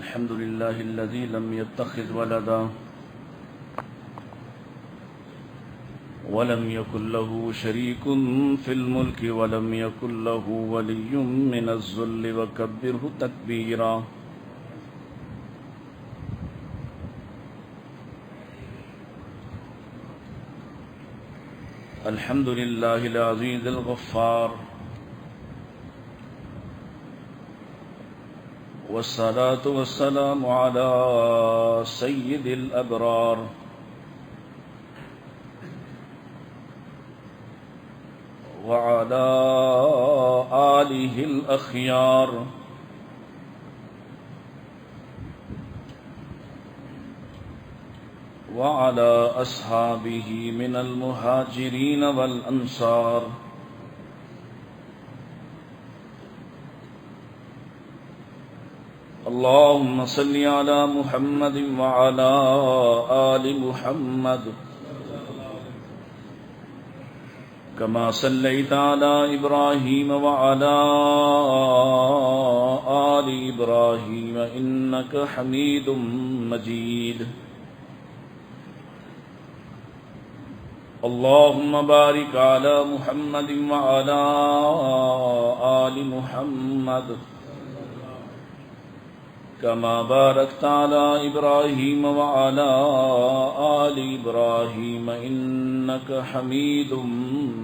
الحمد لله الذي لم يتخذ ولدا ولم يكن له شريك في الملك ولم يكن له ولي من الذل وكبره تكبيرا. الحمد لله العزيز الغفار، والصلاة والسلام على سيد الأبرار وعلى آله الأخيار وعلى أصحابه من المهاجرين والأنصار. اللهم صل على محمد وعلى آل محمد كما صليت على إبراهيم وعلى آل إبراهيم إنك حميد مجيد. اللهم بارك على محمد وعلى آل محمد كما باركت على إبراهيم وعلى آل إبراهيم إنك حميد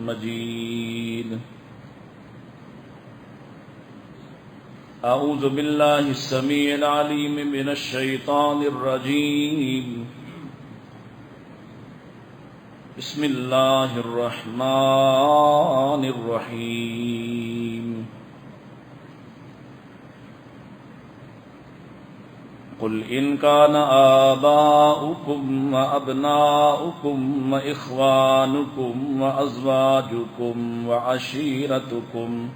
مجيد. أعوذ بالله السميع العليم من الشيطان الرجيم. بسم الله الرحمن الرحيم. قل إن كان آباؤكم وأبناؤكم وإخوانكم وأزواجكم وعشيرتكم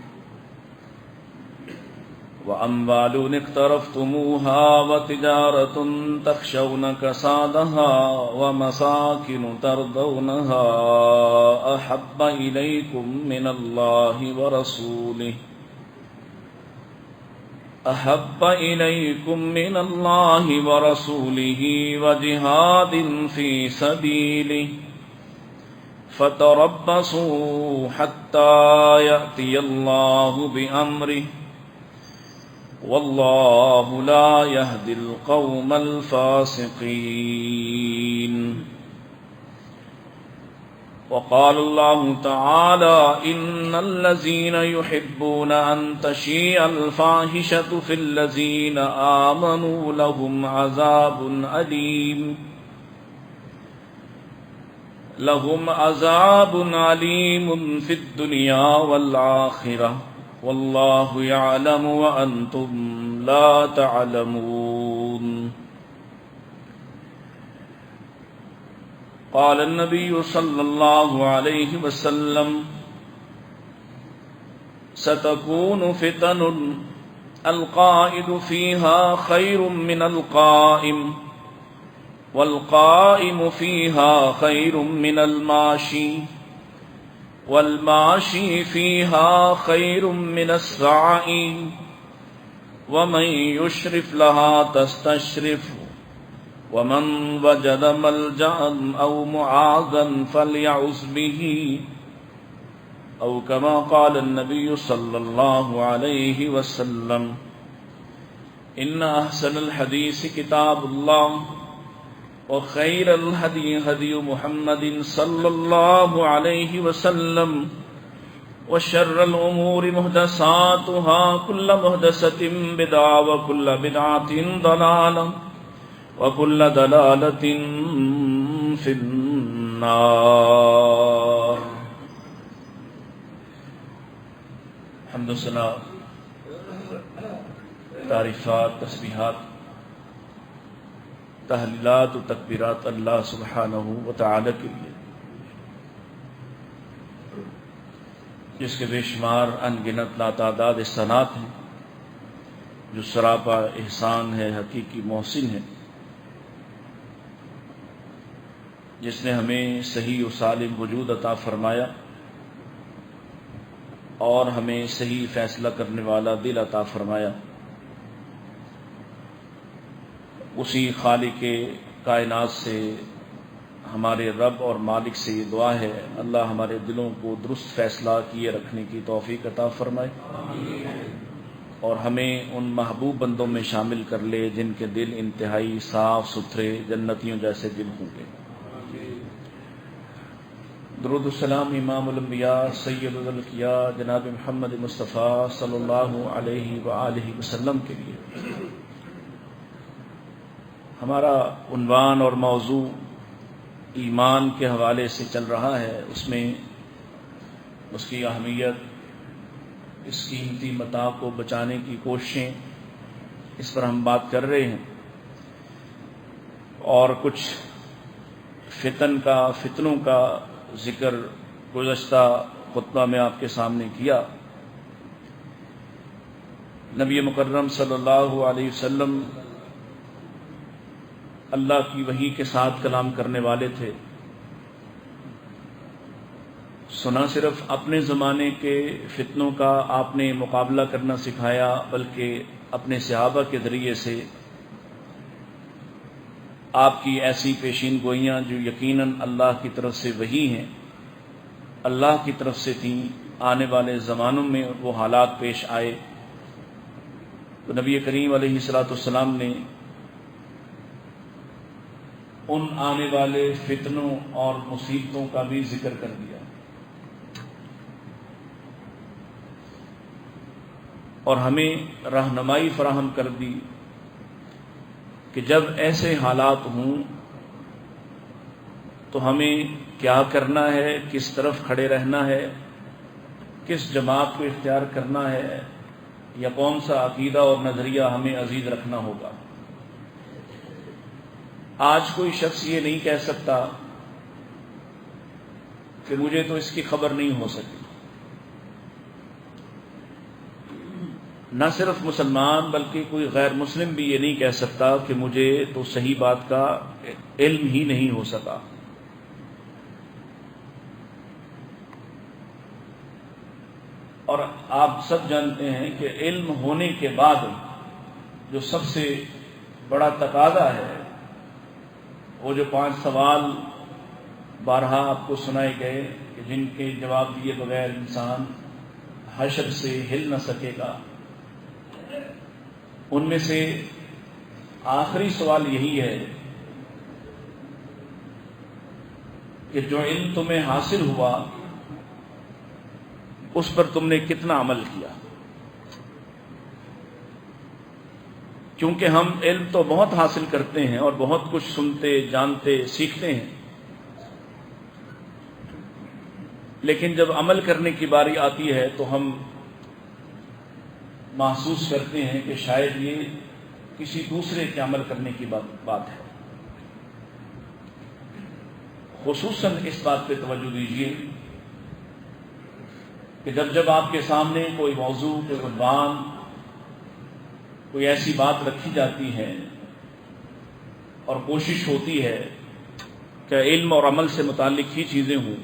وأموال اقترفتموها وتجارة تخشون كسادها ومساكن ترضونها أحب إليكم من الله ورسوله وجهاد في سبيله فتربصوا حتى يأتي الله بأمره والله لا يهدي القوم الفاسقين. وقال الله تعالى إن الذين يحبون أن تشيع الفاحشة في الذين آمنوا لهم عذاب أليم في الدنيا والآخرة والله يعلم وأنتم لا تعلمون. قال النبي صلى الله عليه وسلم ستكون فتن القائد فيها خير من القائم والقائم فيها خير من الماشي والماشي فيها خير من السعي ومن يشرف لها تستشرف ومن وجد ملجأ أو معاذا فليعوذ به أو كما قال النبي صلى الله عليه وسلم. إن أحسن الحديث كتاب الله وخير الهدي هدي محمد صلى الله عليه وسلم وشر الأمور محدثاتها كل محدثة بدعة وكل بدعة ضلالة وكل ضلالة في النار. حمد و ثنا، تعریفات، تسبیحات، تحلیلات و تکبیرات اللہ سبحانہ و تعالی کے لیے، جس کے بے شمار ان گنت لاتعداد احسانات ہیں، جو سراپا احسان ہے، حقیقی محسن ہے، جس نے ہمیں صحیح و سالم وجود عطا فرمایا اور ہمیں صحیح فیصلہ کرنے والا دل عطا فرمایا. اسی خالق کائنات سے، ہمارے رب اور مالک سے یہ دعا ہے، اللہ ہمارے دلوں کو درست فیصلہ کیے رکھنے کی توفیق عطا فرمائے اور ہمیں ان محبوب بندوں میں شامل کر لے جن کے دل انتہائی صاف ستھرے جنتیوں جیسے دل ہوں گے۔ درود السلام امام الانبیاء سید الانبیاء جناب محمد مصطفیٰ صلی اللہ علیہ وآلہ وسلم کے لیے۔ ہمارا عنوان اور موضوع ایمان کے حوالے سے چل رہا ہے، اس میں اس کی اہمیت، اس قیمتی متاع کو بچانے کی کوششیں، اس پر ہم بات کر رہے ہیں اور کچھ فتنوں کا ذکر گزشتہ خطبہ میں آپ کے سامنے کیا۔ نبی مکرم صلی اللہ علیہ وسلم اللہ کی وحی کے ساتھ کلام کرنے والے تھے، سنا صرف اپنے زمانے کے فتنوں کا آپ نے مقابلہ کرنا سکھایا، بلکہ اپنے صحابہ کے ذریعے سے آپ کی ایسی پیشین گوئیاں جو یقیناً اللہ کی طرف سے وحی ہیں، اللہ کی طرف سے تھیں، آنے والے زمانوں میں وہ حالات پیش آئے تو نبی کریم علیہ الصلوۃ والسلام نے ان آنے والے فتنوں اور مصیبتوں کا بھی ذکر کر دیا اور ہمیں رہنمائی فراہم کر دی کہ جب ایسے حالات ہوں تو ہمیں کیا کرنا ہے، کس طرف کھڑے رہنا ہے، کس جماعت کو اختیار کرنا ہے، یا کون سا عقیدہ اور نظریہ ہمیں عزیز رکھنا ہوگا۔ آج کوئی شخص یہ نہیں کہہ سکتا کہ مجھے تو اس کی خبر نہیں ہو سکی۔ نہ صرف مسلمان بلکہ کوئی غیر مسلم بھی یہ نہیں کہہ سکتا کہ مجھے تو صحیح بات کا علم ہی نہیں ہو سکا۔ اور آپ سب جانتے ہیں کہ علم ہونے کے بعد جو سب سے بڑا تقاضا ہے، وہ جو 5 سوال بارہا آپ کو سنائے گئے کہ جن کے جواب دیے بغیر انسان حشر سے ہل نہ سکے گا، ان میں سے آخری سوال یہی ہے کہ جو علم تمہیں حاصل ہوا اس پر تم نے کتنا عمل کیا۔ کیونکہ ہم علم تو بہت حاصل کرتے ہیں اور بہت کچھ سنتے، جانتے، سیکھتے ہیں، لیکن جب عمل کرنے کی باری آتی ہے تو ہم محسوس کرتے ہیں کہ شاید یہ کسی دوسرے کے عمل کرنے کی بات ہے۔ خصوصاً اس بات پہ توجہ دیجیے کہ جب آپ کے سامنے کوئی موضوع، کوئی عنوان، کوئی ایسی بات رکھی جاتی ہے اور کوشش ہوتی ہے کہ علم اور عمل سے متعلق ہی چیزیں ہوں،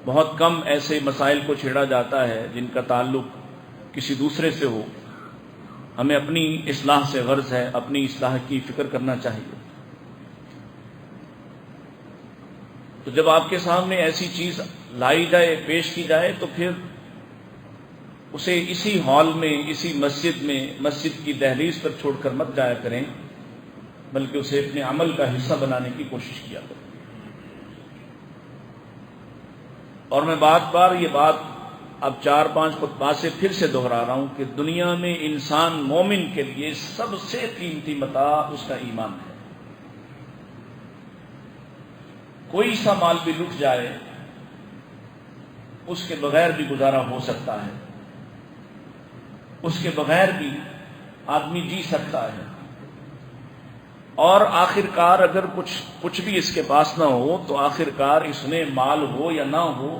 بہت کم ایسے مسائل کو چھیڑا جاتا ہے جن کا تعلق کسی دوسرے سے ہو۔ ہمیں اپنی اصلاح سے غرض ہے، اپنی اصلاح کی فکر کرنا چاہیے۔ تو جب آپ کے سامنے ایسی چیز لائی جائے، پیش کی جائے، تو پھر اسے اسی ہال میں، اسی مسجد میں، مسجد کی دہلیز پر چھوڑ کر مت جایا کریں، بلکہ اسے اپنے عمل کا حصہ بنانے کی کوشش کیا کریں۔ اور میں بار یہ بات اب 4-5 خطبات سے پھر سے دہرا رہا ہوں کہ دنیا میں انسان مومن کے لیے سب سے قیمتی متاع اس کا ایمان ہے۔ کوئی سا مال بھی لٹ جائے، اس کے بغیر بھی گزارا ہو سکتا ہے، اس کے بغیر بھی آدمی جی سکتا ہے، اور آخر کار اگر کچھ بھی اس کے پاس نہ ہو تو آخر کار اس نے مال ہو یا نہ ہو،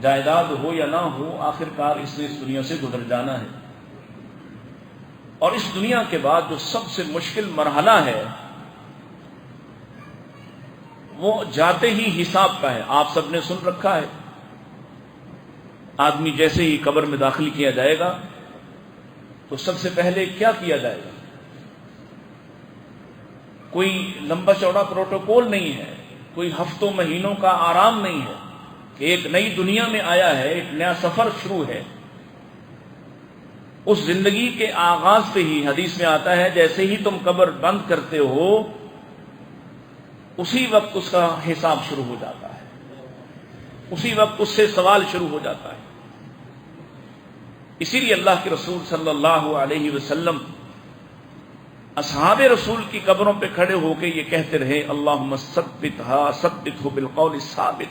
جائیداد ہو یا نہ ہو، آخر کار اس نے اس دنیا سے گزر جانا ہے۔ اور اس دنیا کے بعد جو سب سے مشکل مرحلہ ہے وہ جاتے ہی حساب کا ہے۔ آپ سب نے سن رکھا ہے، آدمی جیسے ہی قبر میں داخل کیا جائے گا تو سب سے پہلے کیا کیا جائے گا؟ کوئی لمبا چوڑا پروٹوکول نہیں ہے، کوئی ہفتوں مہینوں کا آرام نہیں ہے کہ ایک نئی دنیا میں آیا ہے، ایک نیا سفر شروع ہے۔ اس زندگی کے آغاز پہ ہی حدیث میں آتا ہے جیسے ہی تم قبر بند کرتے ہو اسی وقت اس کا حساب شروع ہو جاتا ہے، اسی وقت اس سے سوال شروع ہو جاتا ہے۔ اسی لیے اللہ کے رسول صلی اللہ علیہ وسلم اصحاب رسول کی قبروں پہ کھڑے ہو کے یہ کہتے رہے، اللہم ثبتہ بالقول الثابت،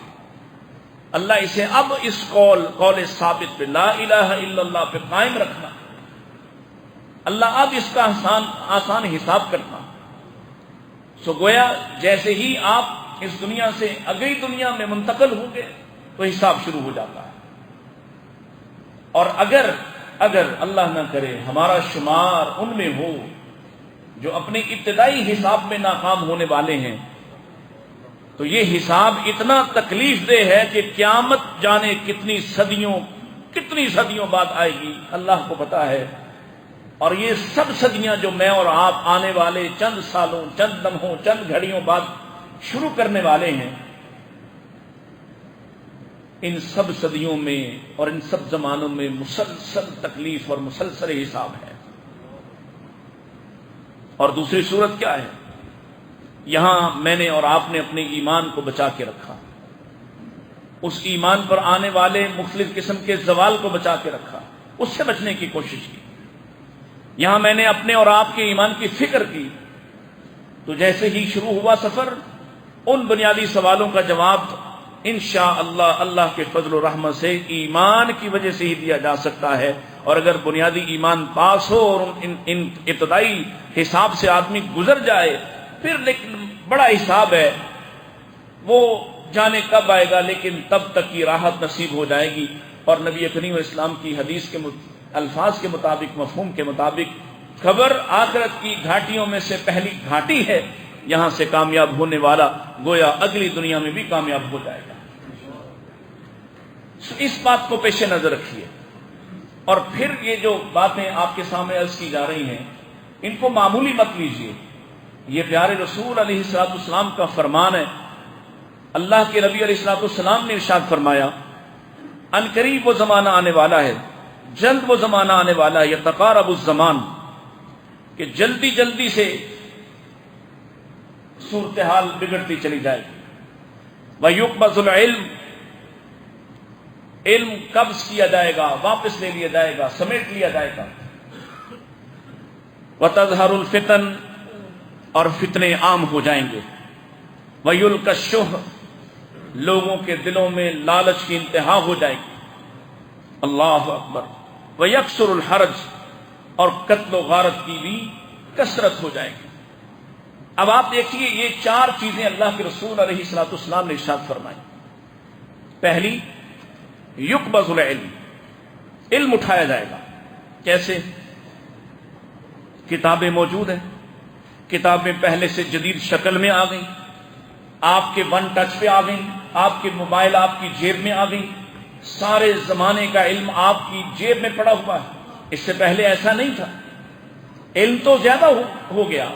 اللہ اسے اب اس قول ثابت پہ، لا الہ الا اللہ پہ قائم رکھنا، اللہ اب اس کا آسان حساب کرنا۔ سو گویا جیسے ہی آپ اس دنیا سے اگلی دنیا میں منتقل ہوں گے تو حساب شروع ہو جاتا ہے۔ اور اگر اللہ نہ کرے ہمارا شمار ان میں ہو جو اپنے ابتدائی حساب میں ناکام ہونے والے ہیں، تو یہ حساب اتنا تکلیف دہ ہے کہ قیامت جانے کتنی صدیوں بعد آئے گی، اللہ کو پتا ہے۔ اور یہ سب صدیاں جو میں اور آپ آنے والے چند سالوں، چند لمحوں، چند گھڑیوں بعد شروع کرنے والے ہیں، ان سب صدیوں میں اور ان سب زمانوں میں مسلسل تکلیف اور مسلسل حساب ہے۔ اور دوسری صورت کیا ہے؟ یہاں میں نے اور آپ نے اپنے ایمان کو بچا کے رکھا، اس ایمان پر آنے والے مختلف قسم کے زوال کو بچا کے رکھا، اس سے بچنے کی کوشش کی۔ یہاں میں نے اپنے اور آپ کے ایمان کی فکر کی، تو جیسے ہی شروع ہوا سفر، ان بنیادی سوالوں کا جواب انشاءاللہ اللہ کے فضل و رحمت سے ایمان کی وجہ سے ہی دیا جا سکتا ہے۔ اور اگر بنیادی ایمان پاس ہو اور ان ابتدائی حساب سے آدمی گزر جائے، پھر لیکن بڑا حساب ہے، وہ جانے کب آئے گا، لیکن تب تک کی راحت نصیب ہو جائے گی۔ اور نبی کریم اسلام کی حدیث کے الفاظ کے مطابق، مفہوم کے مطابق، قبر آخرت کی گھاٹیوں میں سے پہلی گھاٹی ہے، یہاں سے کامیاب ہونے والا گویا اگلی دنیا میں بھی کامیاب ہو جائے گا۔ اس بات کو پیش نظر رکھیے۔ اور پھر یہ جو باتیں آپ کے سامنے عرض کی جا رہی ہیں، ان کو معمولی مت لیجیے، یہ پیارے رسول علیہ الصلوۃ والسلام کا فرمان ہے۔ اللہ کے نبی علیہ الصلوۃ والسلام نے ارشاد فرمایا، ان قریب وہ زمانہ آنے والا ہے، جلد وہ زمانہ آنے والا ہے، یتقارب الزمان، کہ جلدی جلدی سے صورتحال بگڑتی چلی جائے گی۔ وَيُقْبَضُ الْعِلْمُ، علم قبض کیا جائے گا، واپس لے لیا جائے گا، سمیٹ لیا جائے گا۔ وَتَظْهَرُ الْفِتَنُ، اور فتنے عام ہو جائیں گے۔ وَيُلْقَى الشُّحَّ، لوگوں کے دلوں میں لالچ کی انتہا ہو جائے گی۔ اللہ اکبر۔ وَيَكْثُرُ الْحَرَجُ، اور قتل و غارت کی بھی کثرت ہو جائے گی۔ اب آپ دیکھیے، یہ چار چیزیں اللہ کے رسول علیہ الصلوۃ والسلام نے ارشاد فرمائی۔ پہلی، یقبض العلم، علم اٹھایا جائے گا۔ کیسے؟ کتابیں موجود ہیں، کتابیں پہلے سے جدید شکل میں آ گئیں، آپ کے ون ٹچ پہ آ گئیں، آپ کے موبائل آپ کی جیب میں آ گئیں، سارے زمانے کا علم آپ کی جیب میں پڑا ہوا ہے۔ اس سے پہلے ایسا نہیں تھا، علم تو زیادہ ہو گیا،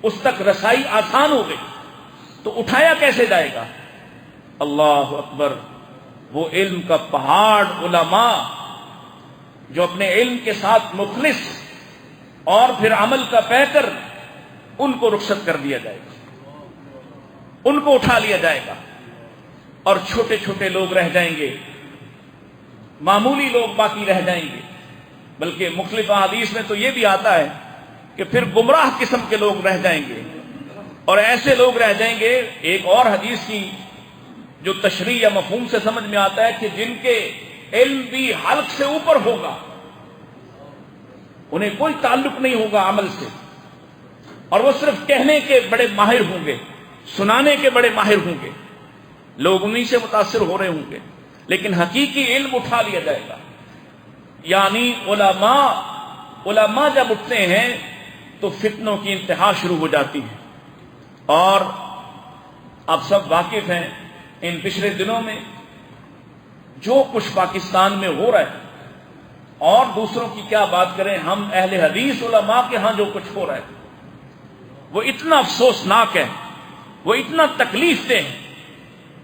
اس تک رسائی آسان ہو گئی، تو اٹھایا کیسے جائے گا؟ اللہ اکبر۔ وہ علم کا پہاڑ علماء جو اپنے علم کے ساتھ مخلص اور پھر عمل کا پیکر، ان کو رخصت کر دیا جائے گا، ان کو اٹھا لیا جائے گا، اور چھوٹے چھوٹے لوگ رہ جائیں گے، معمولی لوگ باقی رہ جائیں گے۔ بلکہ مختلف احادیث میں تو یہ بھی آتا ہے کہ پھر گمراہ قسم کے لوگ رہ جائیں گے، اور ایسے لوگ رہ جائیں گے۔ ایک اور حدیث کی جو تشریح یا مفہوم سے سمجھ میں آتا ہے کہ جن کے علم بھی حلق سے اوپر ہوگا، انہیں کوئی تعلق نہیں ہوگا عمل سے، اور وہ صرف کہنے کے بڑے ماہر ہوں گے، سنانے کے بڑے ماہر ہوں گے، لوگ انہیں سے متاثر ہو رہے ہوں گے، لیکن حقیقی علم اٹھا لیا جائے گا۔ یعنی علماء جب اٹھتے ہیں تو فتنوں کی انتہا شروع ہو جاتی ہے۔ اور آپ سب واقف ہیں، ان پچھلے دنوں میں جو کچھ پاکستان میں ہو رہا ہے، اور دوسروں کی کیا بات کریں، ہم اہل حدیث علماء کے ہاں جو کچھ ہو رہا ہے، وہ اتنا افسوسناک ہے، وہ اتنا تکلیف دہ ہے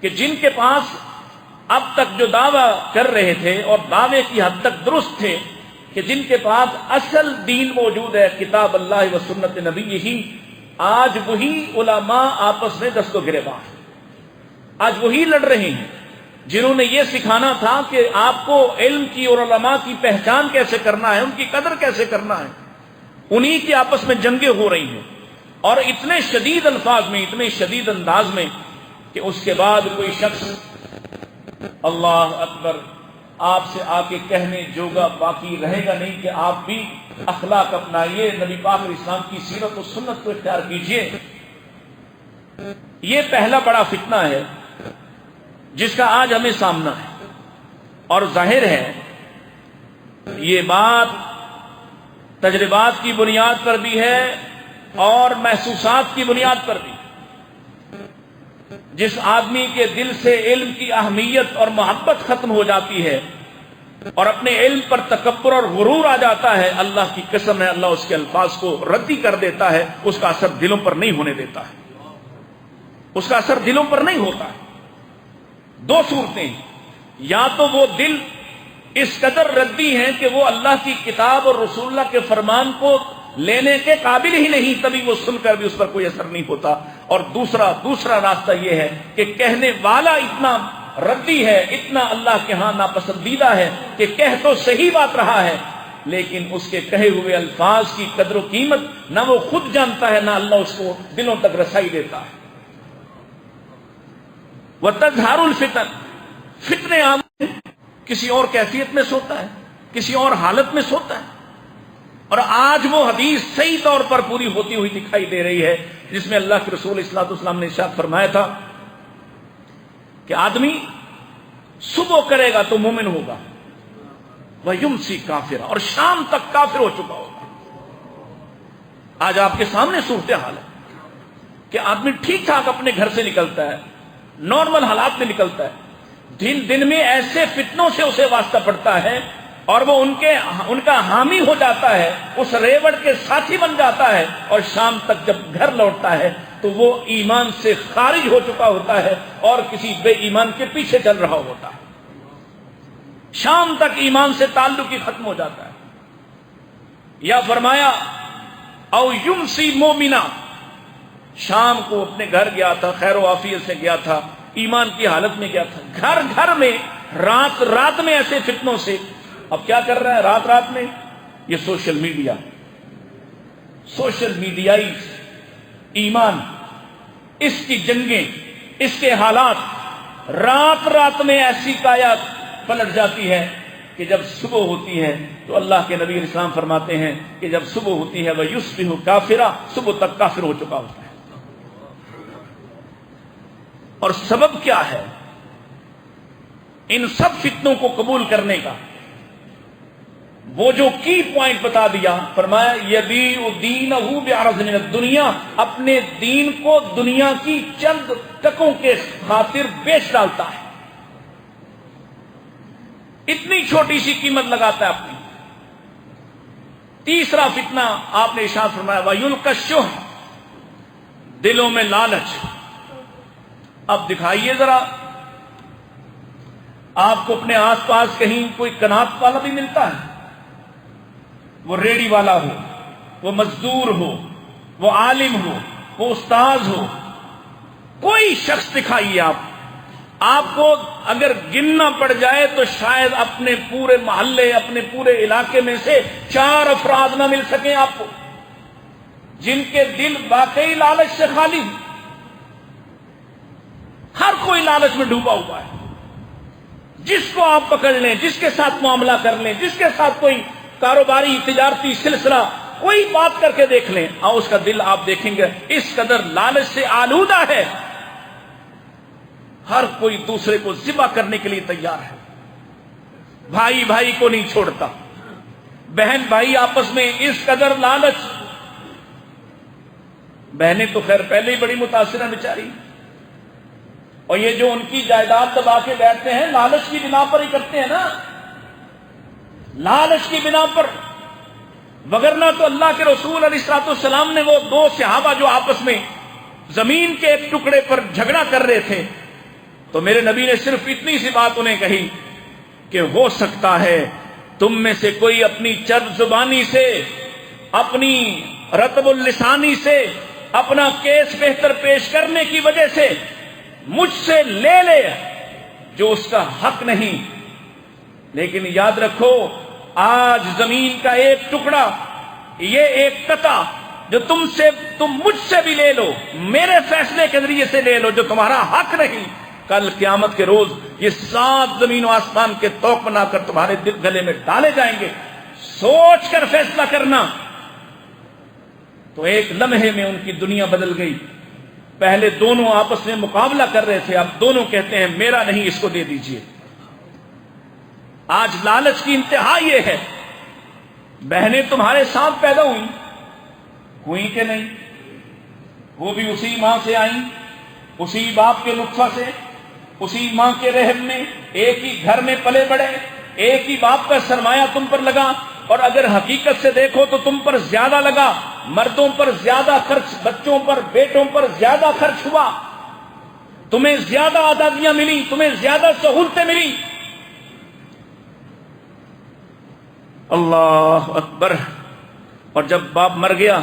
کہ جن کے پاس اب تک جو دعویٰ کر رہے تھے اور دعوے کی حد تک درست تھے کہ جن کے پاس اصل دین موجود ہے، کتاب اللہ و سنت نبی، یہی آج وہی علماء آپس میں دست و گریباں، آج وہی لڑ رہے ہیں جنہوں نے یہ سکھانا تھا کہ آپ کو علم کی اور علماء کی پہچان کیسے کرنا ہے، ان کی قدر کیسے کرنا ہے، انہی کی آپس میں جنگیں ہو رہی ہیں، اور اتنے شدید الفاظ میں، اتنے شدید انداز میں کہ اس کے بعد کوئی شخص اللہ اکبر آپ سے آ کے کہنے جوگا باقی رہے گا نہیں کہ آپ بھی اخلاق اپنائیے، نبی پاک علیہ السلام کی سیرت و سنت کو اختیار کیجیے۔ یہ پہلا بڑا فتنہ ہے جس کا آج ہمیں سامنا ہے، اور ظاہر ہے یہ بات تجربات کی بنیاد پر بھی ہے اور محسوسات کی بنیاد پر بھی۔ جس آدمی کے دل سے علم کی اہمیت اور محبت ختم ہو جاتی ہے اور اپنے علم پر تکبر اور غرور آ جاتا ہے، اللہ کی قسم ہے اللہ اس کے الفاظ کو ردی کر دیتا ہے، اس کا اثر دلوں پر نہیں ہونے دیتا ہے، اس کا اثر دلوں پر نہیں ہوتا ہے۔ دو صورتیں، یا تو وہ دل اس قدر ردی ہیں کہ وہ اللہ کی کتاب اور رسول اللہ کے فرمان کو لینے کے قابل ہی نہیں، تبھی وہ سن کر بھی اس پر کوئی اثر نہیں ہوتا، اور دوسرا راستہ یہ ہے کہ کہنے والا اتنا ردی ہے، اتنا اللہ کے ہاں ناپسندیدہ ہے کہ کہہ تو صحیح بات رہا ہے لیکن اس کے کہے ہوئے الفاظ کی قدر و قیمت نہ وہ خود جانتا ہے، نہ اللہ اس کو دلوں تک رسائی دیتا ہے۔ وَتَظْهَرُ الْفِتَنُ، فتنے عام کسی اور کیفیت میں سوتا ہے، کسی اور حالت میں سوتا ہے، اور آج وہ حدیث صحیح طور پر پوری ہوتی ہوئی دکھائی دے رہی ہے جس میں اللہ کے رسول صلی اللہ علیہ وسلم نے ارشاد فرمایا تھا کہ آدمی صبح کرے گا تو مومن ہوگا، وَيُمْسِي کافرا، اور شام تک کافر ہو چکا ہوگا۔ آج آپ کے سامنے صورتحال ہے کہ آدمی ٹھیک ٹھاک اپنے گھر سے نکلتا ہے، نارمل حالات میں نکلتا ہے، دن میں ایسے فتنوں سے اسے واسطہ پڑتا ہے اور وہ ان کا حامی ہو جاتا ہے، اس ریوڑ کے ساتھی بن جاتا ہے، اور شام تک جب گھر لوٹتا ہے تو وہ ایمان سے خارج ہو چکا ہوتا ہے اور کسی بے ایمان کے پیچھے چل رہا ہوتا ہے، شام تک ایمان سے تعلق ہی ختم ہو جاتا ہے۔ یا فرمایا او یمسی مومنا، شام کو اپنے گھر گیا تھا، خیر و عافیت سے گیا تھا، ایمان کی حالت میں گیا تھا، گھر میں رات میں ایسے فتنوں سے اب کیا کر رہا ہے رات میں؟ یہ سوشل میڈیائی ایمان، اس کی جنگیں، اس کے حالات، رات میں ایسی کایا پلٹ جاتی ہے کہ جب صبح ہوتی ہے تو اللہ کے نبی علیہ السلام فرماتے ہیں کہ جب صبح ہوتی ہے وَيُصْبِحُ کافرا، صبح تک کافر ہو چکا ہوتا ہے۔ اور سبب کیا ہے ان سب فتنوں کو قبول کرنے کا؟ وہ جو کی پوائنٹ بتا دیا، فرمایا یبیع دینہ بعرض من الدنیا، اپنے دین کو دنیا کی چند ٹکوں کے خاطر بیچ ڈالتا ہے، اتنی چھوٹی سی قیمت لگاتا ہے اپنی۔ تیسرا فتنہ آپ نے ارشاد فرمایا وَيُلْقَى الشُّحَّ، دلوں میں لالچ۔ اب دکھائیے ذرا، آپ کو اپنے آس پاس کہیں کوئی کنات والا بھی ملتا ہے؟ وہ ریڑی والا ہو، وہ مزدور ہو، وہ عالم ہو، وہ استاذ ہو، کوئی شخص دکھائیے آپ کو اگر گننا پڑ جائے تو شاید اپنے پورے محلے، اپنے پورے علاقے میں سے 4 افراد نہ مل سکیں آپ کو جن کے دل واقعی لالچ سے خالی ہو۔ ہر کوئی لالچ میں ڈوبا ہوا ہے، جس کو آپ پکڑ لیں، جس کے ساتھ معاملہ کر لیں، جس کے ساتھ کوئی کاروباری تجارتی سلسلہ کوئی بات کر کے دیکھ لیں، اور اس کا دل آپ دیکھیں گے اس قدر لالچ سے آلودہ ہے، ہر کوئی دوسرے کو ذبح کرنے کے لیے تیار ہے، بھائی کو نہیں چھوڑتا، بہن بھائی آپس میں اس قدر لالچ۔ بہنیں تو خیر پہلے ہی بڑی متاثرہ بیچاری، اور یہ جو ان کی جائیداد دبا کے بیٹھتے ہیں لالچ کی بنا پر ہی کرتے ہیں نا، لالچ کی بنا پر وگرنہ تو اللہ کے رسول علیہ الصلوۃ والسلام نے وہ دو صحابہ جو آپس میں زمین کے ایک ٹکڑے پر جھگڑا کر رہے تھے، تو میرے نبی نے صرف اتنی سی بات انہیں کہی کہ ہو سکتا ہے تم میں سے کوئی اپنی چرب زبانی سے، اپنی رطب اللسانی سے، اپنا کیس بہتر پیش کرنے کی وجہ سے مجھ سے لے لے جو اس کا حق نہیں، لیکن یاد رکھو آج زمین کا ایک ٹکڑا، یہ ایک قطعہ جو تم مجھ سے بھی لے لو، میرے فیصلے کے ذریعے سے لے لو جو تمہارا حق نہیں، کل قیامت کے روز یہ 7 زمین و آسمان کے توق بنا کر تمہارے دل گلے میں ڈالے جائیں گے۔ سوچ کر فیصلہ کرنا۔ تو ایک لمحے میں ان کی دنیا بدل گئی۔ پہلے دونوں آپس میں مقابلہ کر رہے تھے، اب دونوں کہتے ہیں میرا نہیں، اس کو دے دیجئے۔ آج لالچ کی انتہا یہ ہے، بہنیں تمہارے ساتھ پیدا ہوئی کہ نہیں؟ وہ بھی اسی ماں سے آئیں، اسی باپ کے نطفہ سے، اسی ماں کے رحم میں، ایک ہی گھر میں پلے بڑے، ایک ہی باپ کا سرمایہ تم پر لگا، اور اگر حقیقت سے دیکھو تو تم پر زیادہ لگا، مردوں پر زیادہ خرچ، بچوں پر، بیٹوں پر زیادہ خرچ ہوا، تمہیں زیادہ آزادیاں ملی، تمہیں زیادہ سہولتیں ملی۔ اللہ اکبر۔ اور جب باپ مر گیا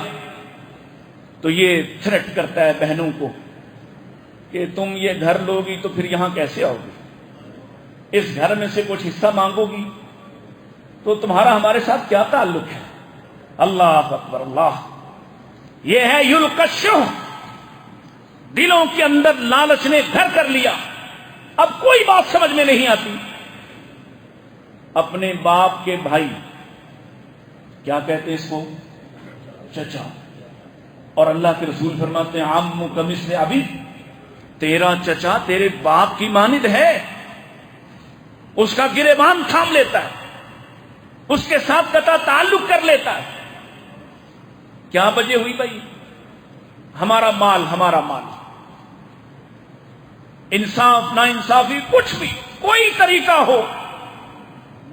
تو یہ تھریٹ کرتا ہے بہنوں کو کہ تم یہ گھر لوگی تو پھر یہاں کیسے آؤ گی؟ اس گھر میں سے کچھ حصہ مانگو گی تو تمہارا ہمارے ساتھ کیا تعلق ہے؟ اللہ اکبر اللہ۔ یہ ہے یلقشو، دلوں کے اندر لالچ نے گھر کر لیا، اب کوئی بات سمجھ میں نہیں آتی۔ اپنے باپ کے بھائی کیا کہتے ہیں اس کو؟ چچا۔ اور اللہ کے رسول فرماتے ہیں عمو کا مثل ابی، تیرا چچا تیرے باپ کی مانند ہے، اس کا گریبان تھام لیتا ہے، اس کے ساتھ قطع تعلق کر لیتا ہے۔ کیا وجہ ہوئی بھائی؟ ہمارا مال، ہمارا مال، انصاف نا انصافی، کچھ بھی کوئی طریقہ ہو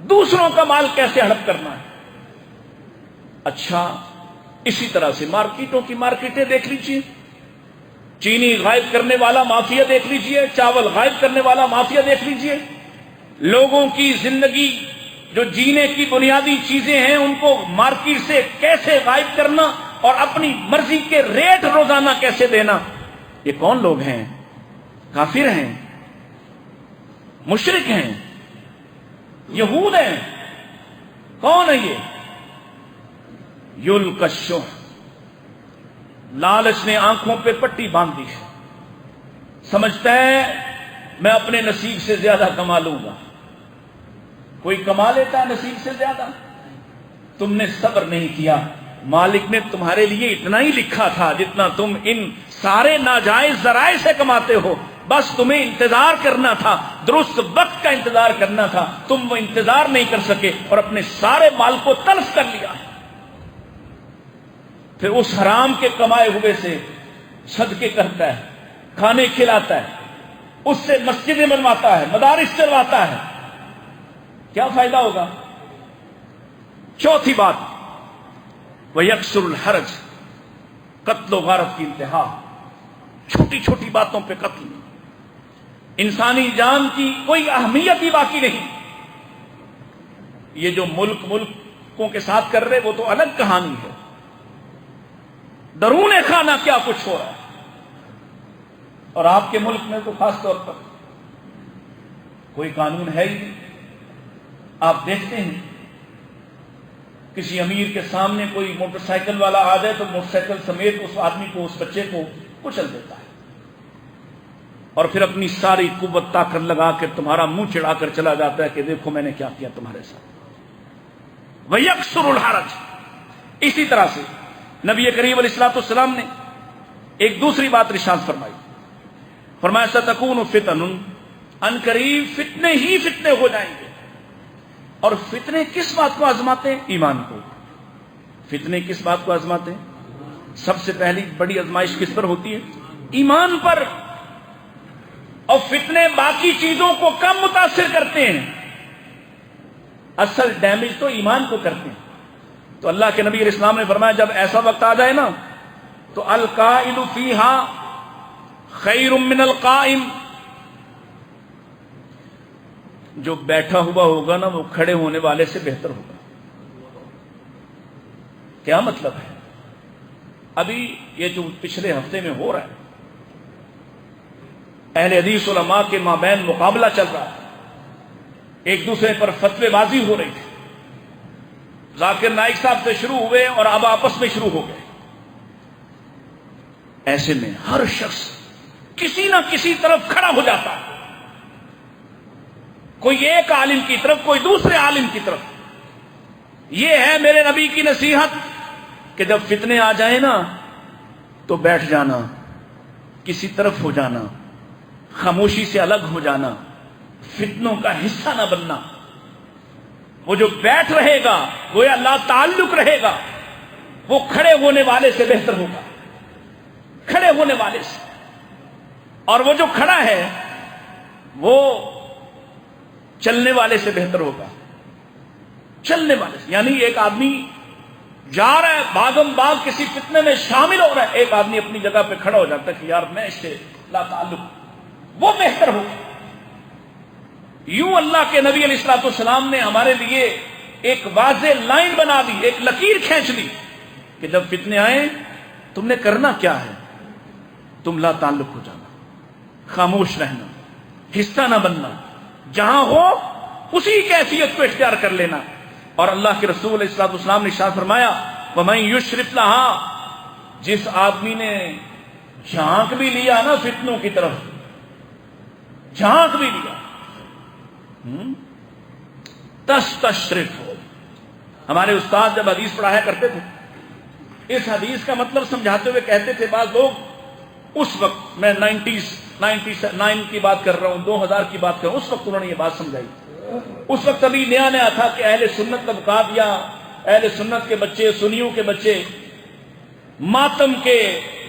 دوسروں کا مال کیسے ہڑپ کرنا ہے۔ اچھا اسی طرح سے مارکیٹوں کی مارکیٹیں دیکھ لیجیے، چینی غائب کرنے والا مافیا دیکھ لیجیے، چاول غائب کرنے والا مافیا دیکھ لیجیے، لوگوں کی زندگی جو جینے کی بنیادی چیزیں ہیں ان کو مارکیٹ سے کیسے غائب کرنا اور اپنی مرضی کے ریٹ روزانہ کیسے دینا۔ یہ کون لوگ ہیں؟ کافر ہیں، مشرک ہیں، یہود ہیں، کون ہے یہ؟ یلقشو، لالچ نے آنکھوں پہ پٹی باندھ دی ہے، سمجھتا ہے میں اپنے نصیب سے زیادہ کما لوں گا۔ کوئی کما لیتا ہے نصیب سے زیادہ؟ تم نے صبر نہیں کیا، مالک نے تمہارے لیے اتنا ہی لکھا تھا جتنا تم ان سارے ناجائز ذرائع سے کماتے ہو، بس تمہیں انتظار کرنا تھا، درست وقت کا انتظار کرنا تھا، تم وہ انتظار نہیں کر سکے اور اپنے سارے مال کو تلف کر لیا۔ پھر اس حرام کے کمائے ہوئے سے صدقے کرتا ہے، کھانے کھلاتا ہے، اس سے مسجدیں بنواتا ہے، مدارس چلواتا ہے، کیا فائدہ ہوگا؟ چوتھی بات، وَيَكْسُرُ الْحَرَجَ، قتل و غارت کی انتہا، چھوٹی چھوٹی باتوں پہ قتل، انسانی جان کی کوئی اہمیت ہی باقی نہیں۔ یہ جو ملکوں کے ساتھ کر رہے وہ تو الگ کہانی ہے، درون خانہ کیا کچھ ہو رہا ہے، اور آپ کے ملک میں تو خاص طور پر کوئی قانون ہے ہی نہیں۔ آپ دیکھتے ہیں کسی امیر کے سامنے کوئی موٹر سائیکل والا آ جائے تو موٹر سائیکل سمیت اس آدمی کو، اس بچے کو کچل دیتا ہے، اور پھر اپنی ساری قوت طاقت لگا کے تمہارا منہ چڑھا کر چلا جاتا ہے کہ دیکھو میں نے کیا کیا تمہارے ساتھ۔ وَيَكْسُرُ الْحَرَجَ۔ اسی طرح سے نبی کریم علیہ الصلوۃ والسلام نے ایک دوسری بات ارشاد فرمائی، فرمایا سَتَكُونُ فِتَنٌ، ان قریب فتنے ہی فتنے ہو جائیں گے۔ اور فتنے کس بات کو آزماتے ہیں؟ ایمان کو۔ فتنے کس بات کو آزماتے ہیں؟ سب سے پہلی بڑی آزمائش کس پر ہوتی ہے؟ ایمان پر۔ اور فتنے باقی چیزوں کو کم متاثر کرتے ہیں، اصل ڈیمیج تو ایمان کو کرتے ہیں۔ تو اللہ کے نبی علیہ السلام نے فرمایا جب ایسا وقت آ جائے نا تو القائد فیہا خیر من القائم، جو بیٹھا ہوا ہوگا نا وہ کھڑے ہونے والے سے بہتر ہوگا۔ کیا مطلب ہے؟ ابھی یہ جو پچھلے ہفتے میں ہو رہا ہے، اہل حدیث علماء کے مابین مقابلہ چل رہا ہے، ایک دوسرے پر فتوے بازی ہو رہی تھی، ذاکر نائک صاحب سے شروع ہوئے اور اب آپس میں شروع ہو گئے۔ ایسے میں ہر شخص کسی نہ کسی طرف کھڑا ہو جاتا ہے، کوئی ایک عالم کی طرف، کوئی دوسرے عالم کی طرف۔ یہ ہے میرے نبی کی نصیحت کہ جب فتنے آ جائیں نا تو بیٹھ جانا، کسی طرف ہو جانا، خاموشی سے الگ ہو جانا، فتنوں کا حصہ نہ بننا۔ وہ جو بیٹھ رہے گا وہ لا تعلق رہے گا، وہ کھڑے ہونے والے سے بہتر ہوگا، کھڑے ہونے والے سے۔ اور وہ جو کھڑا ہے وہ چلنے والے سے بہتر ہوگا، چلنے والے سے۔ یعنی ایک آدمی جا رہا ہے بھاگم بھاگ کسی فتنے میں شامل ہو رہا ہے، ایک آدمی اپنی جگہ پہ کھڑا ہو جاتا ہے کہ یار میں اس سے لا تعلق، وہ بہتر ہوگا۔ یوں اللہ کے نبی علیہ الصلوۃ والسلام نے ہمارے لیے ایک واضح لائن بنا دی، ایک لکیر کھینچ لی کہ جب فتنے آئیں تم نے کرنا کیا ہے؟ تم لا تعلق ہو جانا، خاموش رہنا، حصہ نہ بننا، جہاں ہو اسی کیفیت کو اختیار کر لینا۔ اور اللہ کے رسول علیہ الصلوۃ والسلام نے ارشاد فرمایا وَمَن یشرف لہا، جس آدمی نے جھانک بھی لیا نا فتنوں کی طرف، جھانک بھی لیا، تستشرف ہو۔ ہمارے استاد جب حدیث پڑھایا کرتے تھے، اس حدیث کا مطلب سمجھاتے ہوئے کہتے تھے بعض لوگ، اس وقت میں 99 کی بات کر رہا ہوں، 2000 کی بات کر رہا ہوں، اس وقت انہوں نے یہ بات سمجھائی۔ اس وقت ابھی نیا نیا تھا کہ اہل سنت طبقات یا اہل سنت کے بچے، سنیوں کے بچے ماتم کے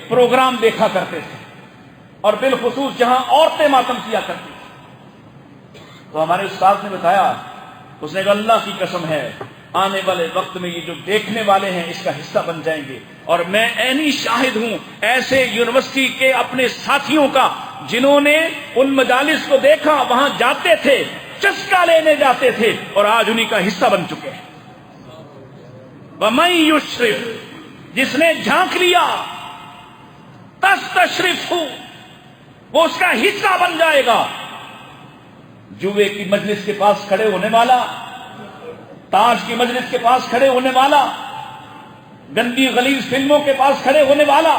پروگرام دیکھا کرتے تھے، اور بالخصوص جہاں عورتیں ماتم کیا کرتی تھیں۔ تو ہمارے استاد نے بتایا، اس نے کہا اللہ کی قسم ہے آنے والے وقت میں یہ جو دیکھنے والے ہیں اس کا حصہ بن جائیں گے، اور میں عینی شاہد ہوں ایسے یونیورسٹی کے اپنے ساتھیوں کا جنہوں نے ان مجالس کو دیکھا، وہاں جاتے تھے، چسکا لینے جاتے تھے، اور آج انہی کا حصہ بن چکے ہیں۔ وَمَن یشرف، جس نے جھانک لیا، تستشرف، وہ اس کا حصہ بن جائے گا۔ جوے کی مجلس کے پاس کھڑے ہونے والا، تاش کی مجلس کے پاس کھڑے ہونے والا، گندی غلیظ فلموں کے پاس کھڑے ہونے والا،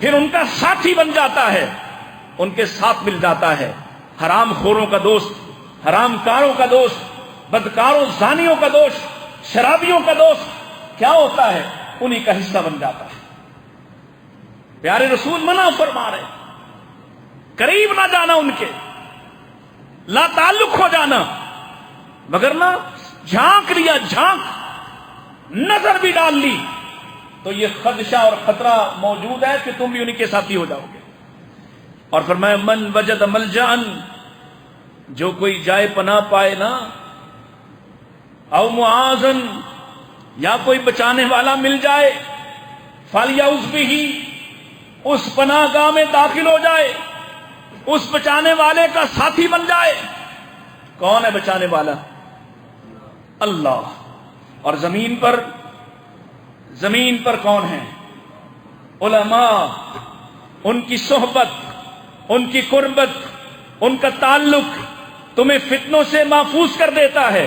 پھر ان کا ساتھی بن جاتا ہے، ان کے ساتھ مل جاتا ہے۔ حرام خوروں کا دوست، حرام کاروں کا دوست، بدکاروں زانیوں کا دوست، شرابیوں کا دوست کیا ہوتا ہے؟ انہی کا حصہ بن جاتا ہے۔ پیارے رسول منع فرما رہے، قریب نہ جانا ان کے، لا تعلق ہو جانا، مگر نہ جھانک لیا، جھانک نظر بھی ڈال لی تو یہ خدشہ اور خطرہ موجود ہے کہ تم بھی انہی کے ساتھی ہو جاؤ گے۔ اور فرمایا من وجد ملجأن، جو کوئی جائے پناہ پائے نا، او معاذن، یا کوئی بچانے والا مل جائے، فلیعوذ بہ، اس پناہ گاہ میں داخل ہو جائے، اس بچانے والے کا ساتھی بن جائے۔ کون ہے بچانے والا؟ اللہ۔ اور زمین پر کون ہے؟ علماء، ان کی صحبت، ان کی قربت، ان کا تعلق تمہیں فتنوں سے محفوظ کر دیتا ہے۔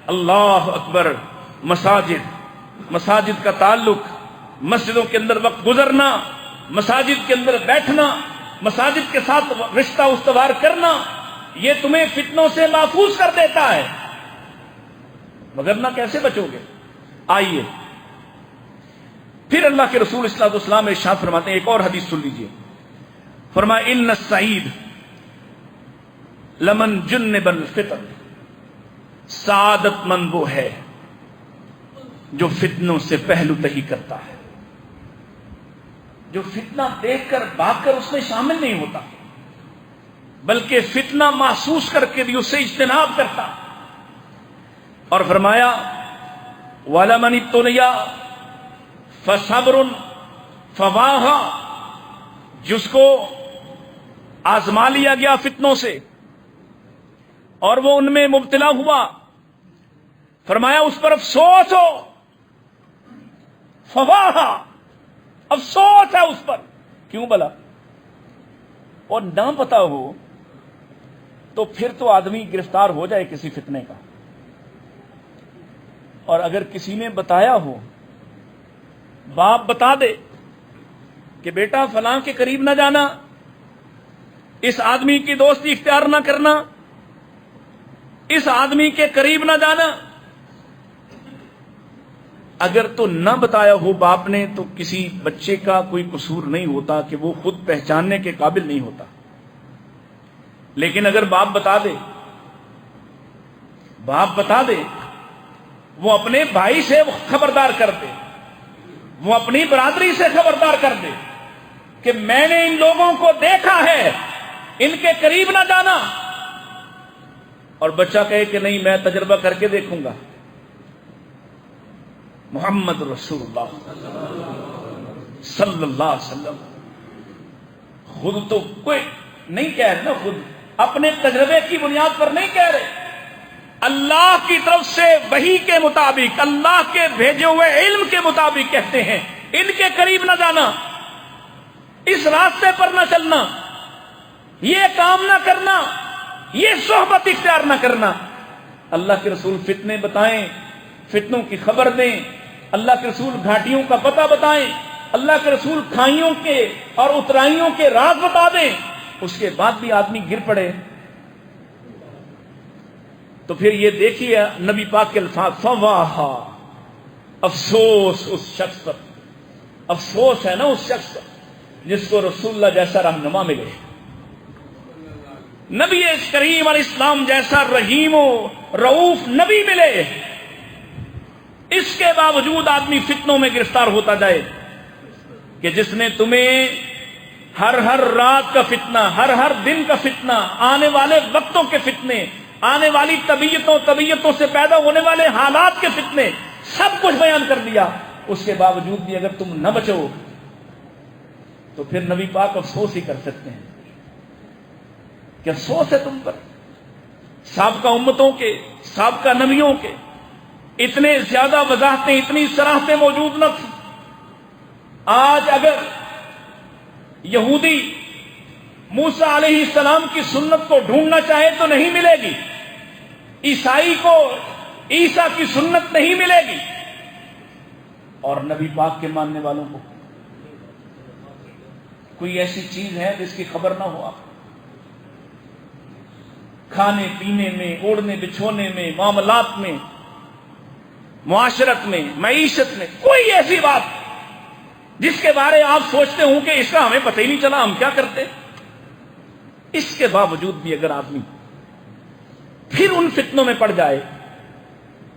اللہ اکبر۔ مساجد کا تعلق، مسجدوں کے اندر وقت گزرنا، مساجد کے اندر بیٹھنا، مساجد کے ساتھ رشتہ استوار کرنا، یہ تمہیں فتنوں سے محفوظ کر دیتا ہے، مگر نہ کیسے بچو گے؟ آئیے پھر اللہ کے رسول صلی اللہ علیہ وسلم ارشاد فرماتے ہیں، ایک اور حدیث سن لیجیے، فرمایا ان السعید لمن جنب الفتن، سعادت مند وہ ہے جو فتنوں سے پہلو تہی کرتا ہے، جو فتنہ دیکھ کر بھاگ کر اس میں شامل نہیں ہوتا، بلکہ فتنہ محسوس کر کے بھی اسے اجتناب کرتا۔ اور فرمایا وَلَمَنِ ابْتُلِيَ فَصَبْرٌ فَوَاهَا، جس کو آزما لیا گیا فتنوں سے اور وہ ان میں مبتلا ہوا، فرمایا اس پر افسوس ہو، فواہا، افسوس ہے اس پر. کیوں بلا؟ اور نہ پتا ہو تو پھر تو آدمی گرفتار ہو جائے کسی فتنے کا. اور اگر کسی نے بتایا ہو، باپ بتا دے کہ بیٹا فلاں کے قریب نہ جانا، اس آدمی کی دوستی اختیار نہ کرنا، اس آدمی کے قریب نہ جانا، اگر تو نہ بتایا ہو باپ نے تو کسی بچے کا کوئی قصور نہیں ہوتا کہ وہ خود پہچاننے کے قابل نہیں ہوتا. لیکن اگر باپ بتا دے، وہ اپنے بھائی سے خبردار کر دے، وہ اپنی برادری سے خبردار کر دے کہ میں نے ان لوگوں کو دیکھا ہے، ان کے قریب نہ جانا، اور بچہ کہے کہ نہیں میں تجربہ کر کے دیکھوں گا. محمد رسول اللہ صلی اللہ علیہ وسلم خود تو کوئی نہیں کہہ رہے نا، خود اپنے تجربے کی بنیاد پر نہیں کہہ رہے، اللہ کی طرف سے وحی کے مطابق، اللہ کے بھیجے ہوئے علم کے مطابق کہتے ہیں ان کے قریب نہ جانا، اس راستے پر نہ چلنا، یہ کام نہ کرنا، یہ صحبت اختیار نہ کرنا. اللہ کے رسول فتنے بتائیں، فتنوں کی خبر دیں، اللہ کے رسول گھاٹیوں کا پتہ بتائیں، اللہ کے رسول کھائیوں کے اور اترائیوں کے راز بتا دیں، اس کے بعد بھی آدمی گر پڑے تو پھر یہ دیکھیے نبی پاک کے الفاظ، فواہا، افسوس اس شخص پر، افسوس ہے نا اس شخص پر جس کو رسول اللہ جیسا رہنما ملے، نبی کریم علیہ السلام جیسا رحیم و رؤوف نبی ملے. اس کے باوجود آدمی فتنوں میں گرفتار ہوتا جائے کہ جس نے تمہیں ہر رات کا فتنہ، ہر دن کا فتنہ، آنے والے وقتوں کے فتنے، آنے والی طبیعتوں سے پیدا ہونے والے حالات کے فتنے، سب کچھ بیان کر دیا. اس کے باوجود بھی اگر تم نہ بچو تو پھر نبی پاک افسوس ہی کر سکتے ہیں کہ افسوس ہے تم پر. سابقہ امتوں کے، سابقہ نبیوں کے اتنے زیادہ وضاحتیں، اتنی صراحتیں موجود نہ تھیں. آج اگر یہودی موسیٰ علیہ السلام کی سنت کو ڈھونڈنا چاہے تو نہیں ملے گی، عیسائی کو عیسیٰ کی سنت نہیں ملے گی، اور نبی پاک کے ماننے والوں کو کوئی ایسی چیز ہے جس کی خبر نہ ہو. آپ کھانے پینے میں، اوڑھنے بچھونے میں، معاملات میں، معاشرت میں، معیشت میں، کوئی ایسی بات جس کے بارے آپ سوچتے ہوں کہ اس کا ہمیں پتہ ہی نہیں چلا، ہم کیا کرتے. اس کے باوجود بھی اگر آدمی پھر ان فتنوں میں پڑ جائے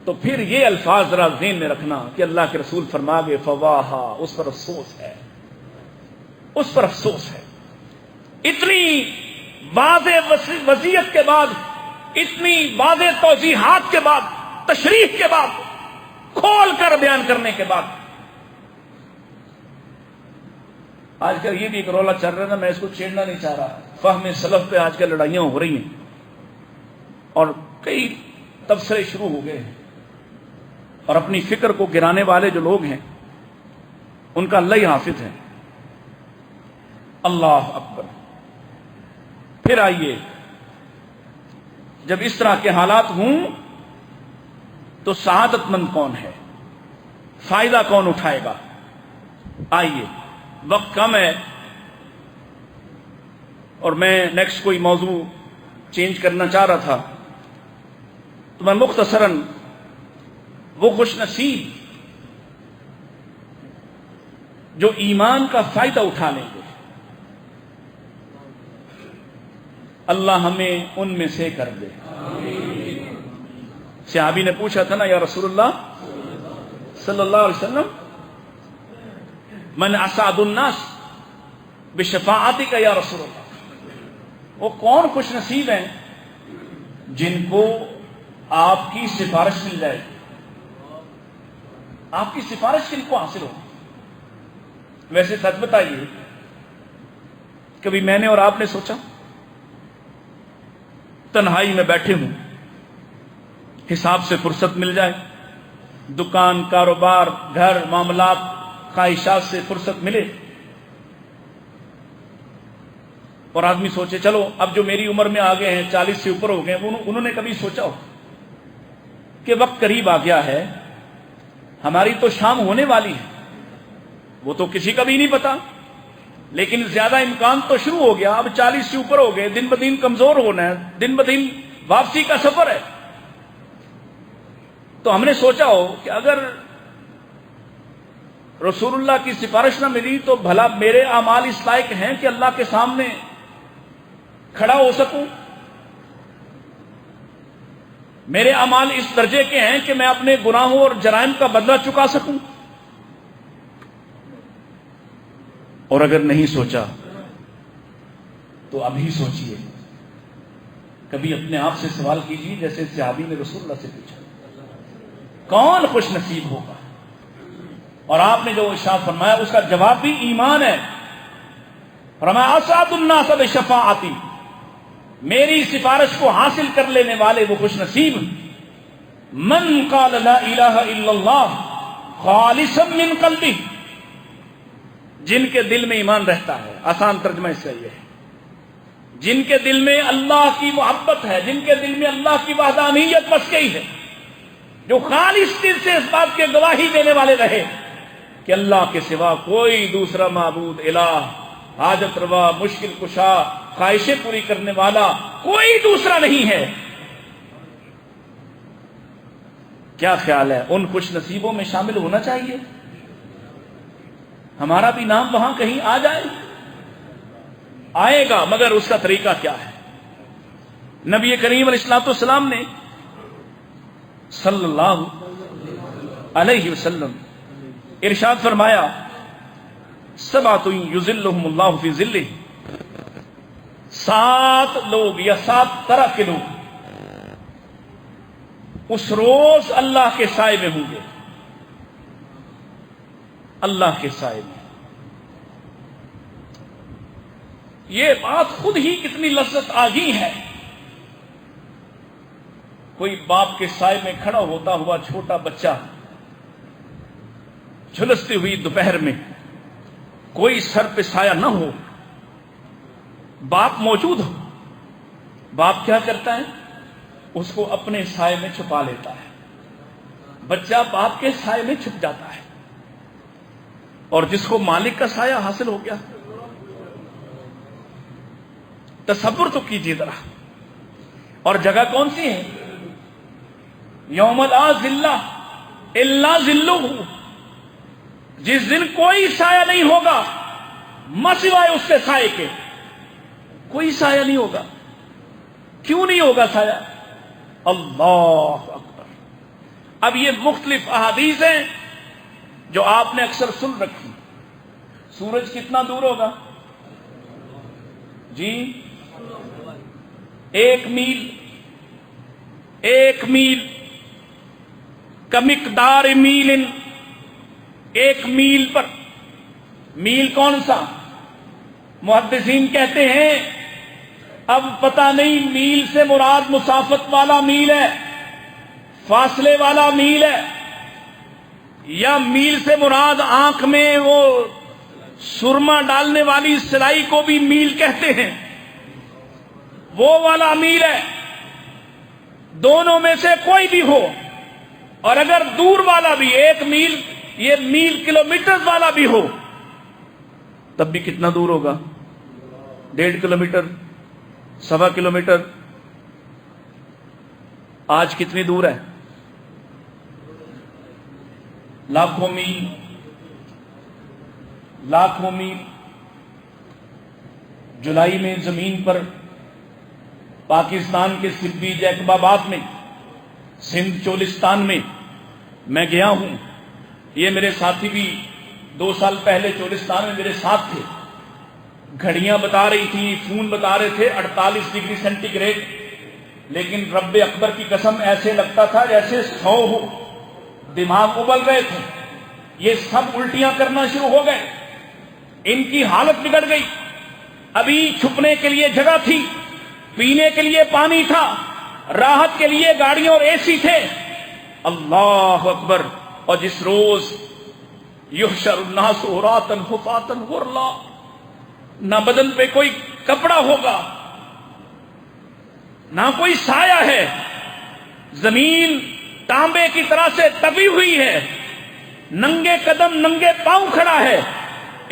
تو پھر یہ الفاظ ذرا ذہن میں رکھنا کہ اللہ کے رسول فرما گئے فواہا، اس پر افسوس ہے، اس پر افسوس ہے. اتنی واضح وصیت کے بعد، اتنی واضح توضیحات کے بعد، تشریح کے بعد، کھول کر بیان کرنے کے بعد، آج کل یہ بھی ایک رولا چل رہا ہے نا، میں اس کو چھیڑنا نہیں چاہ رہا، فہم سلف پہ آج کل لڑائیاں ہو رہی ہیں اور کئی تبصرے شروع ہو گئے ہیں، اور اپنی فکر کو گرانے والے جو لوگ ہیں ان کا اللہ ہی حافظ ہے. اللہ اکبر. پھر آئیے، جب اس طرح کے حالات ہوں تو سعادت مند کون ہے، فائدہ کون اٹھائے گا. آئیے، وقت کم ہے اور میں نیکسٹ کوئی موضوع چینج کرنا چاہ رہا تھا، تو میں مختصراً وہ خوش نصیب جو ایمان کا فائدہ اٹھا لیں گے، اللہ ہمیں ان میں سے کر دے. صحابی نے پوچھا تھا نا، یا رسول اللہ صلی اللہ علیہ وسلم، من اسعد الناس بشفاعتک یا رسول اللہ، وہ کون خوش نصیب ہیں جن کو آپ کی سفارش مل جائے. آپ کی سفارش کن کو حاصل ہوگی؟ ویسے سچ بتائیے، کبھی میں نے اور آپ نے سوچا تنہائی میں بیٹھے ہوں، حساب سے فرصت مل جائے، دکان، کاروبار، گھر، معاملات، خواہشات سے فرصت ملے، اور آدمی سوچے چلو اب جو میری عمر میں آگے ہیں، 40 سے اوپر ہو گئے، انہوں نے کبھی سوچا ہو کہ وقت قریب آ گیا ہے، ہماری تو شام ہونے والی ہے؟ وہ تو کسی کا بھی نہیں پتا، لیکن زیادہ امکان تو شروع ہو گیا، اب 40 سے اوپر ہو گئے، دن بدن کمزور ہونا ہے، دن بدن واپسی کا سفر ہے۔ تو ہم نے سوچا ہو کہ اگر رسول اللہ کی سفارش نہ ملی تو بھلا میرے اعمال اس لائق ہیں کہ اللہ کے سامنے کھڑا ہو سکوں؟ میرے اعمال اس درجے کے ہیں کہ میں اپنے گناہوں اور جرائم کا بدلہ چکا سکوں؟ اور اگر نہیں سوچا تو ابھی سوچئے، کبھی اپنے آپ سے سوال کیجیے جیسے صحابی نے رسول اللہ سے پوچھا، کون خوش نصیب ہوگا؟ اور آپ نے جو ارشاد فرمایا اس کا جواب بھی ایمان ہے۔ فرمایا اسعد الناس بشفاعتی، میری سفارش کو حاصل کر لینے والے وہ خوش نصیب، من قال لا الہ الا اللہ خالصا من قلبہ، جن کے دل میں ایمان رہتا ہے۔ آسان ترجمہ اس کا یہ ہے، جن کے دل میں اللہ کی محبت ہے، جن کے دل میں اللہ کی وحدانیت بس گئی ہے، جو خالص دل سے اس بات کے گواہی دینے والے رہے کہ اللہ کے سوا کوئی دوسرا معبود، الہ، حاجت روا، مشکل کشا، خواہشیں پوری کرنے والا کوئی دوسرا نہیں ہے۔ کیا خیال ہے، ان خوش نصیبوں میں شامل ہونا چاہیے؟ ہمارا بھی نام وہاں کہیں آ جائے؟ آئے گا، مگر اس کا طریقہ کیا ہے؟ نبی کریم علیہ السلام نے صلی اللہ علیہ وسلم ارشاد فرمایا، سبعۃ یظلھم اللہ فی ظلہ، 7 لوگ یا 7 طرح کے لوگ اس روز اللہ کے سائے میں ہوں گے، اللہ کے سائے میں۔ یہ بات خود ہی کتنی لذت آگی ہے۔ کوئی باپ کے سائے میں کھڑا ہوتا ہوا چھوٹا بچہ، جھلستی ہوئی دوپہر میں، کوئی سر پہ سایہ نہ ہو، باپ موجود ہو، باپ کیا کرتا ہے؟ اس کو اپنے سائے میں چھپا لیتا ہے، بچہ باپ کے سائے میں چھپ جاتا ہے، اور جس کو مالک کا سایہ حاصل ہو گیا، تصور تو کیجیے ذرا۔ اور جگہ کون سی ہے؟ یوم لا ظل الا ظلہ، جس دن کوئی سایہ نہیں ہوگا مسوائے اس کے سائے کے، کوئی سایہ نہیں ہوگا۔ کیوں نہیں ہوگا سایہ؟ اللہ اکبر۔ اب یہ مختلف احادیث ہیں جو آپ نے اکثر سن رکھی۔ سورج کتنا دور ہوگا؟ جی 1 میل، 1 میل کمقدار میل، 1 میل پر، میل کون سا؟ محدثین کہتے ہیں اب پتہ نہیں میل سے مراد مسافت والا میل ہے، فاصلے والا میل ہے، یا میل سے مراد آنکھ میں وہ سرما ڈالنے والی سلائی کو بھی میل کہتے ہیں، وہ والا میل ہے۔ دونوں میں سے کوئی بھی ہو، اور اگر دور والا بھی 1 میل، یہ میل کلومیٹر والا بھی ہو، تب بھی کتنا دور ہوگا؟ 1.5 کلومیٹر، 1.25 کلومیٹر۔ آج کتنی دور ہے؟ لاکھوں میل، لاکھوں میل۔ جولائی میں زمین پر پاکستان کے سبی جیکب آباد میں، سندھ چولستان میں میں گیا ہوں۔ یہ میرے ساتھی بھی 2 سال پہلے چولستان میں میرے ساتھ تھے۔ گھڑیاں بتا رہی تھی، فون بتا رہے تھے 48 ڈگری سینٹی گریڈ، لیکن رب اکبر کی قسم ایسے لگتا تھا جیسے 100 ہو، دماغ ابل رہے تھے، یہ سب الٹیاں کرنا شروع ہو گئے، ان کی حالت بگڑ گئی۔ ابھی چھپنے کے لیے جگہ تھی، پینے کے لیے پانی تھا، راحت کے لیے گاڑیوں اور اے سی تھے۔ اللہ اکبر! اور جس روز یحشر الناس عراتا حفاتا غرلا، نہ بدن پہ کوئی کپڑا ہوگا، نہ کوئی سایہ ہے، زمین تانبے کی طرح سے تپی ہوئی ہے، ننگے قدم ننگے پاؤں کھڑا ہے،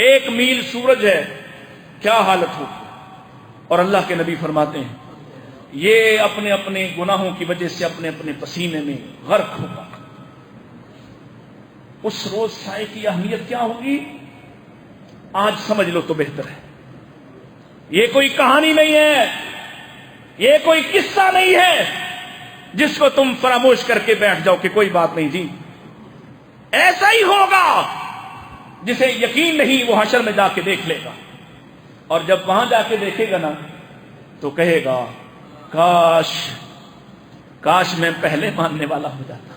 1 میل سورج ہے، کیا حالت ہوگی؟ اور اللہ کے نبی فرماتے ہیں یہ اپنے اپنے گناہوں کی وجہ سے اپنے اپنے پسینے میں غرق ہوگا۔ اس روز سائے کی اہمیت کیا ہوگی آج سمجھ لو تو بہتر ہے۔ یہ کوئی کہانی نہیں ہے، یہ کوئی قصہ نہیں ہے جس کو تم فراموش کر کے بیٹھ جاؤ کہ کوئی بات نہیں جی، ایسا ہی ہوگا۔ جسے یقین نہیں وہ حشر میں جا کے دیکھ لے گا، اور جب وہاں جا کے دیکھے گا نا تو کہے گا کاش میں پہلے ماننے والا ہو جاتا۔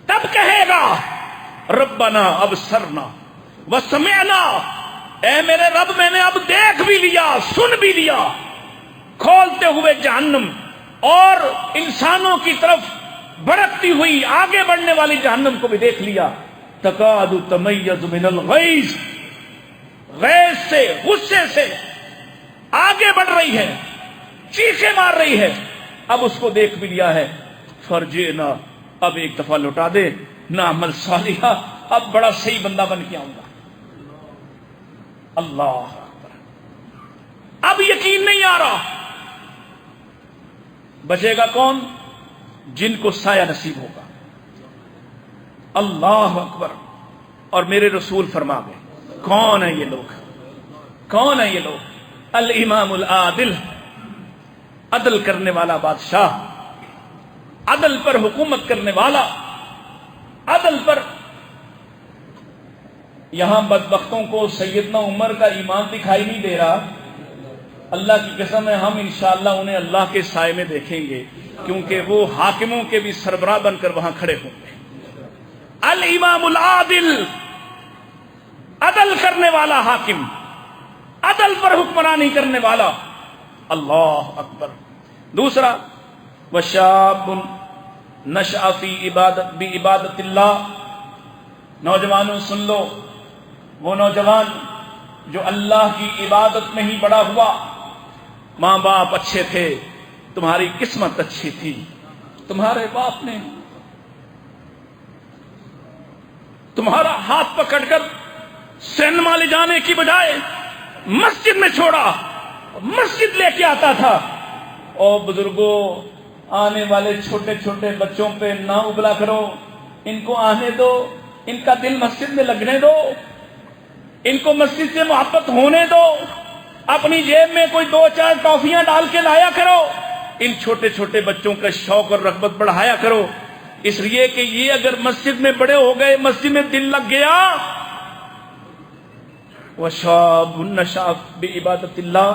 تب کہے گا ربنا ابصرنا وسمعنا، اے میرے رب میں نے اب دیکھ بھی لیا، سن بھی لیا، کھولتے ہوئے جہنم اور انسانوں کی طرف بڑھتی ہوئی آگے بڑھنے والی جہنم کو بھی دیکھ لیا۔ تکاد تمیز من الغیظ، غیظ سے، غصے سے آگے بڑھ رہی ہے، چیخیں مار رہی ہے، اب اس کو دیکھ بھی لیا ہے۔ فرجعنا، اب ایک دفعہ لوٹا دے، نعمل صالحا، اب بڑا صحیح بندہ بن کے آؤں گا۔ اللہ اکبر! اب یقین نہیں آ رہا، بچے گا کون؟ جن کو سایہ نصیب ہوگا۔ اللہ اکبر! اور میرے رسول فرما گئے کون ہیں یہ لوگ؟ کون ہیں یہ لوگ؟ الامام العادل، عدل کرنے والا بادشاہ، عدل پر حکومت کرنے والا، عدل پر۔ یہاں بدبختوں کو سیدنا عمر کا ایمان دکھائی نہیں دے رہا، اللہ کی قسم ہے ہم انشاءاللہ انہیں اللہ کے سائے میں دیکھیں گے، کیونکہ وہ حاکموں کے بھی سربراہ بن کر وہاں کھڑے ہوں گے۔ الامام العادل، عدل کرنے والا حاکم، عدل پر حکمرانی کرنے والا۔ اللہ اکبر! دوسرا، وشاب نشأ فی بعبادت اللہ، نوجوانوں سن لو، وہ نوجوان جو اللہ کی عبادت میں ہی بڑا ہوا۔ ماں باپ اچھے تھے، تمہاری قسمت اچھی تھی، تمہارے باپ نے تمہارا ہاتھ پکڑ کر سینما لے جانے کی بجائے مسجد میں چھوڑا، مسجد لے کے آتا تھا۔ اور بزرگوں، آنے والے چھوٹے چھوٹے بچوں پہ نہ ابلا کرو، ان کو آنے دو، ان کا دل مسجد میں لگنے دو، ان کو مسجد سے محبت ہونے دو، اپنی جیب میں کوئی 2-4 ٹافیاں ڈال کے لایا کرو، ان چھوٹے چھوٹے بچوں کا شوق اور رغبت بڑھایا کرو، اس لیے کہ یہ اگر مسجد میں بڑے ہو گئے، مسجد میں دل لگ گیا۔ وشاب نشأ بعبادت اللہ،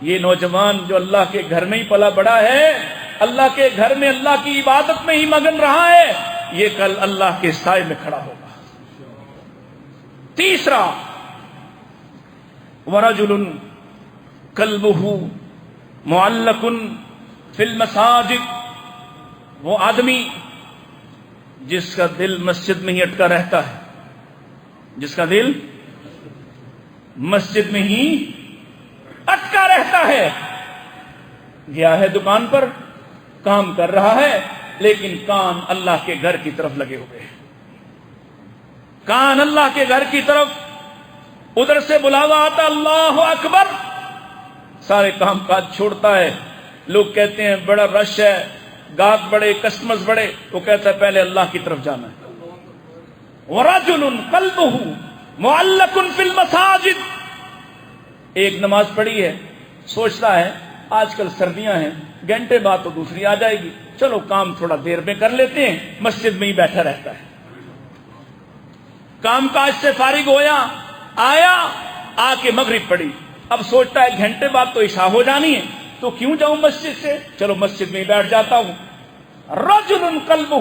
یہ نوجوان جو اللہ کے گھر میں ہی پلا بڑا ہے، اللہ کے گھر میں اللہ کی عبادت میں ہی مگن رہا ہے، یہ کل اللہ کے سائے میں کھڑا ہوگا۔ تیسرا، ورجل قلبہ معلق فی المساجد، وہ آدمی جس کا دل مسجد میں ہی اٹکا رہتا ہے، جس کا دل مسجد میں ہی اٹکا رہتا ہے، گیا ہے دکان پر، کام کر رہا ہے، لیکن کان اللہ کے گھر کی طرف لگے ہوئے ہیں، کان اللہ کے گھر کی طرف، ادھر سے بلاوا آتا اللہ اکبر، سارے کام کاج چھوڑتا ہے، لوگ کہتے ہیں بڑا رش ہے، گاہک بڑے، کسٹمرز بڑے، وہ کہتا ہے پہلے اللہ کی طرف جانا ہے۔ وَرَجُلٌ قَلْبُهُ مُعَلَّقٌ فِي الْمَسَاجِدِ، ایک نماز پڑھی ہے، سوچتا ہے آج کل سردیاں ہیں، گھنٹے بعد تو دوسری آ جائے گی، چلو کام تھوڑا دیر میں کر لیتے ہیں، مسجد میں ہی بیٹھا رہتا ہے، کام کاج سے فارغ ہویا، آیا، آ کے مغرب پڑھی، اب سوچتا ہے گھنٹے بعد تو عشاء ہو جانی ہے، تو کیوں جاؤں مسجد سے، چلو مسجد میں ہی بیٹھ جاتا ہوں۔ رجل قلبہ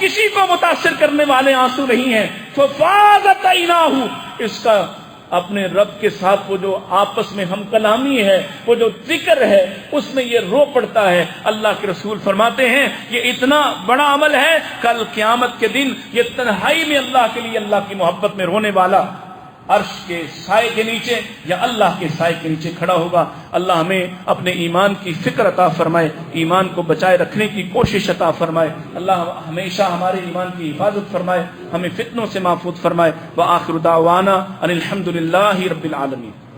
کسی کو متاثر کرنے والے آنسو نہیں ہیں. ففاضت عیناہ، اس کا اپنے رب کے ساتھ وہ جو آپس میں ہم کلامی ہے، وہ جو ذکر ہے، اس میں یہ رو پڑتا ہے. اللہ کے رسول فرماتے ہیں یہ اتنا بڑا عمل ہے، کل قیامت کے دن یہ تنہائی میں اللہ کے لیے اللہ کی محبت میں رونے والا عرش کے سائے کے نیچے یا اللہ کے سائے کے نیچے کھڑا ہوگا. اللہ ہمیں اپنے ایمان کی فکر عطا فرمائے، ایمان کو بچائے رکھنے کی کوشش عطا فرمائے. اللہ ہمیشہ ہمارے ایمان کی حفاظت فرمائے، ہمیں فتنوں سے محفوظ فرمائے. وآخر دعوانا ان الحمد للہ رب العالمین.